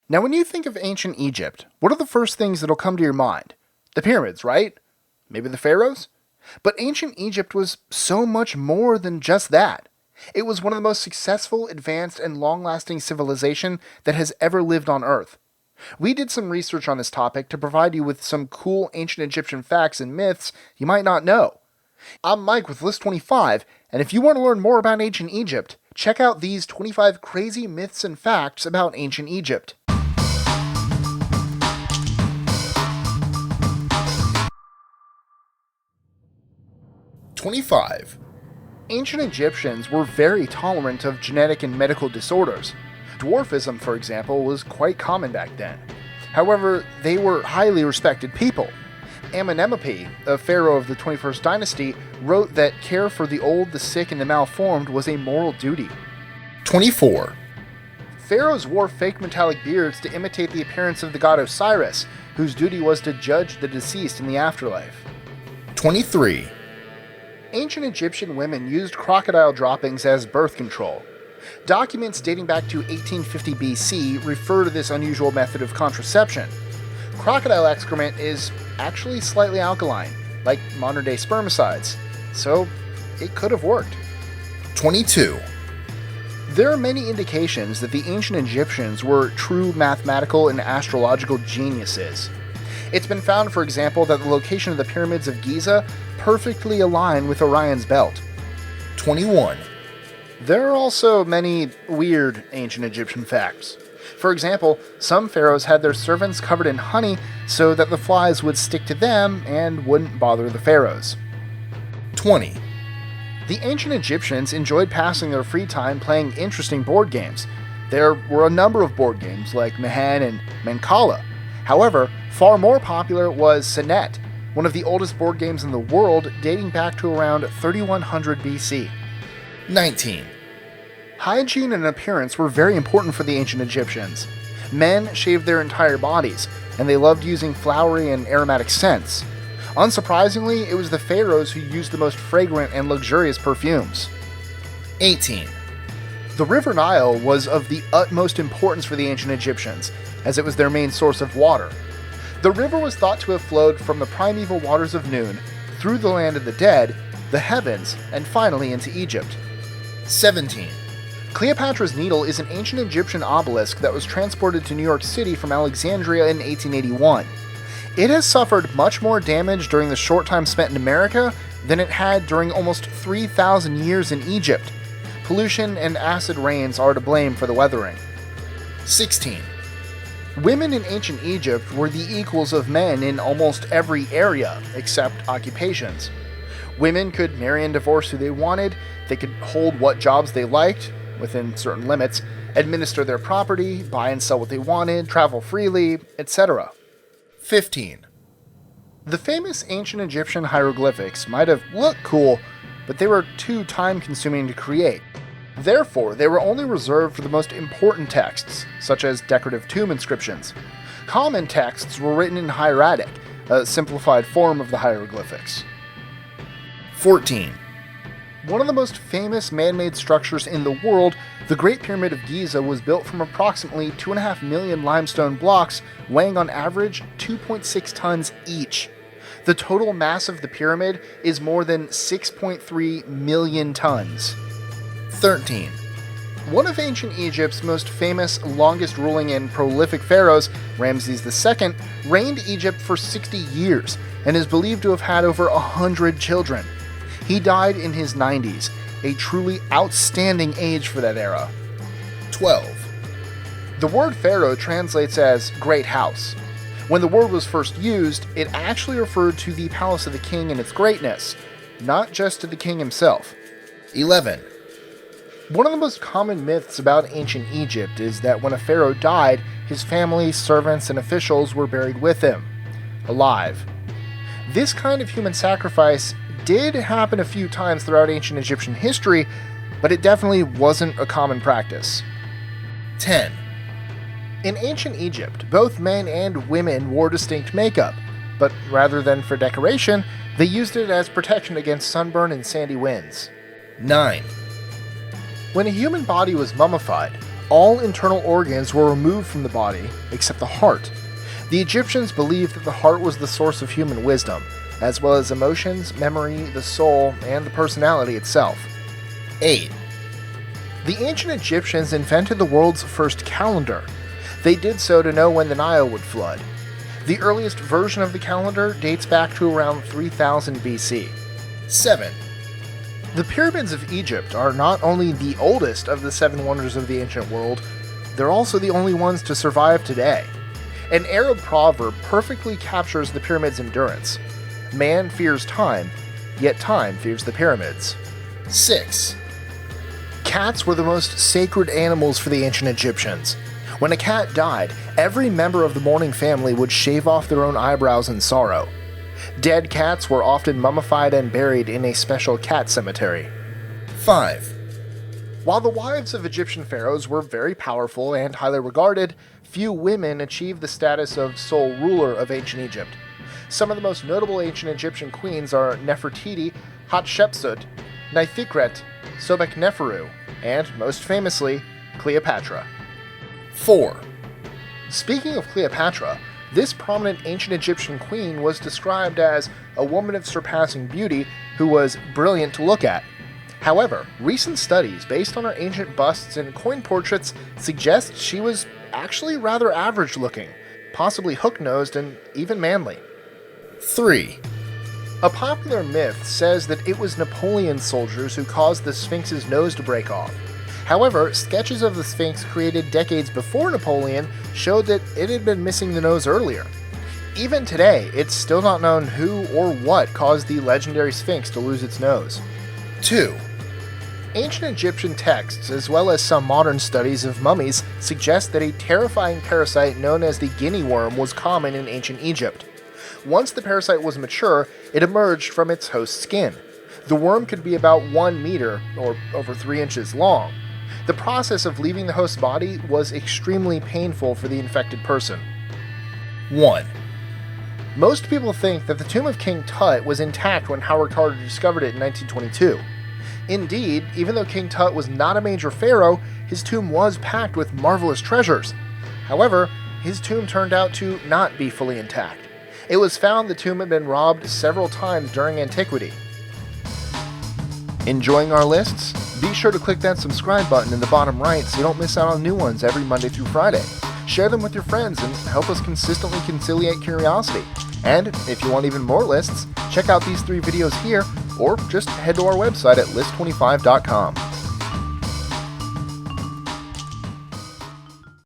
Now, when you think of ancient Egypt, what are the first things that'll come to your mind? The pyramids, right? Maybe the pharaohs? But ancient Egypt was so much more than just that. It was one of the most successful, advanced, and long-lasting civilization that has ever lived on Earth. We did some research on this topic to provide you with some cool ancient Egyptian facts and myths you might not know. I'm Mike with List 25, and if you want to learn more about ancient Egypt, check out these 25 crazy myths and facts about ancient Egypt. 25. Ancient Egyptians were very tolerant of genetic and medical disorders. Dwarfism, for example, was quite common back then. However, they were highly respected people. Amenemope, a pharaoh of the 21st dynasty, wrote that care for the old, the sick, and the malformed was a moral duty. 24. Pharaohs wore fake metallic beards to imitate the appearance of the god Osiris, whose duty was to judge the deceased in the afterlife. 23. Ancient Egyptian women used crocodile droppings as birth control. Documents dating back to 1850 BC refer to this unusual method of contraception. Crocodile excrement is actually slightly alkaline, like modern-day spermicides, so it could have worked. 22. There are many indications that the ancient Egyptians were true mathematical and astrological geniuses. It's been found, for example, that the location of the pyramids of Giza perfectly align with Orion's belt. 21. There are also many weird ancient Egyptian facts. For example, some pharaohs had their servants covered in honey so that the flies would stick to them and wouldn't bother the pharaohs. 20. The ancient Egyptians enjoyed passing their free time playing interesting board games. There were a number of board games like Mahan and Mancala. However, far more popular was Senet, one of the oldest board games in the world dating back to around 3100 BC. 19. Hygiene and appearance were very important for the ancient Egyptians. Men shaved their entire bodies, and they loved using flowery and aromatic scents. Unsurprisingly, it was the pharaohs who used the most fragrant and luxurious perfumes. 18. The River Nile was of the utmost importance for the ancient Egyptians, as it was their main source of water. The river was thought to have flowed from the primeval waters of Noon, through the land of the dead, the heavens, and finally into Egypt. 17. Cleopatra's Needle is an ancient Egyptian obelisk that was transported to New York City from Alexandria in 1881. It has suffered much more damage during the short time spent in America than it had during almost 3,000 years in Egypt. Pollution and acid rains are to blame for the weathering. 16. Women in ancient Egypt were the equals of men in almost every area, except occupations. Women could marry and divorce who they wanted, they could hold what jobs they liked, within certain limits, administer their property, buy and sell what they wanted, travel freely, etc. 15. The famous ancient Egyptian hieroglyphics might have looked cool, but they were too time-consuming to create. Therefore, they were only reserved for the most important texts, such as decorative tomb inscriptions. Common texts were written in hieratic, a simplified form of the hieroglyphics. 14. One of the most famous man-made structures in the world, the Great Pyramid of Giza was built from approximately 2.5 million limestone blocks, weighing on average 2.6 tons each. The total mass of the pyramid is more than 6.3 million tons. 13. One of ancient Egypt's most famous, longest ruling and prolific pharaohs, Ramses II, reigned Egypt for 60 years and is believed to have had over 100 children. He died in his 90s, a truly outstanding age for that era. 12. The word pharaoh translates as great house. When the word was first used, it actually referred to the palace of the king and its greatness, not just to the king himself. 11. One of the most common myths about ancient Egypt is that when a pharaoh died, his family, servants, and officials were buried with him, alive. This kind of human sacrifice did happen a few times throughout ancient Egyptian history, but it definitely wasn't a common practice. 10. In ancient Egypt, both men and women wore distinct makeup, but rather than for decoration, they used it as protection against sunburn and sandy winds. 9. When a human body was mummified, All internal organs were removed from the body, except the heart. The Egyptians believed that the heart was the source of human wisdom, as well as emotions, memory, the soul, and the personality itself. 8. The ancient Egyptians invented the world's first calendar. They did so to know when the Nile would flood. The earliest version of the calendar dates back to around 3000 BC. 7. The pyramids of Egypt are not only the oldest of the 7 wonders of the ancient world, they're also the only ones to survive today. An Arab proverb perfectly captures the pyramids' endurance. Man fears time, yet time fears the pyramids. 6. Cats were the most sacred animals for the ancient Egyptians. When a cat died, every member of the mourning family would shave off their own eyebrows in sorrow. Dead cats were often mummified and buried in a special cat cemetery. 5. While the wives of Egyptian pharaohs were very powerful and highly regarded, few women achieved the status of sole ruler of ancient Egypt. Some of the most notable ancient Egyptian queens are Nefertiti, Hatshepsut, Neithikret, Sobekneferu, and, most famously, Cleopatra. 4. Speaking of Cleopatra, this prominent ancient Egyptian queen was described as a woman of surpassing beauty who was brilliant to look at. However, recent studies based on her ancient busts and coin portraits suggest she was actually rather average looking, possibly hook-nosed and even manly. 3. A popular myth says that it was Napoleon's soldiers who caused the Sphinx's nose to break off. However, sketches of the Sphinx created decades before Napoleon showed that it had been missing the nose earlier. Even today, it's still not known who or what caused the legendary Sphinx to lose its nose. 2. Ancient Egyptian texts, as well as some modern studies of mummies, suggest that a terrifying parasite known as the Guinea Worm was common in ancient Egypt. Once the parasite was mature, it emerged from its host's skin. The worm could be about 1 meter, or over 3 inches long. The process of leaving the host's body was extremely painful for the infected person. 1. Most people think that the tomb of King Tut was intact when Howard Carter discovered it in 1922. Indeed, even though King Tut was not a major pharaoh, his tomb was packed with marvelous treasures. However, his tomb turned out to not be fully intact. It was found the tomb had been robbed several times during antiquity. Enjoying our lists? Be sure to click that subscribe button in the bottom right so you don't miss out on new ones every Monday through Friday. Share them with your friends and help us consistently conciliate curiosity. And if you want even more lists, check out these 3 videos here, or just head to our website at list25.com.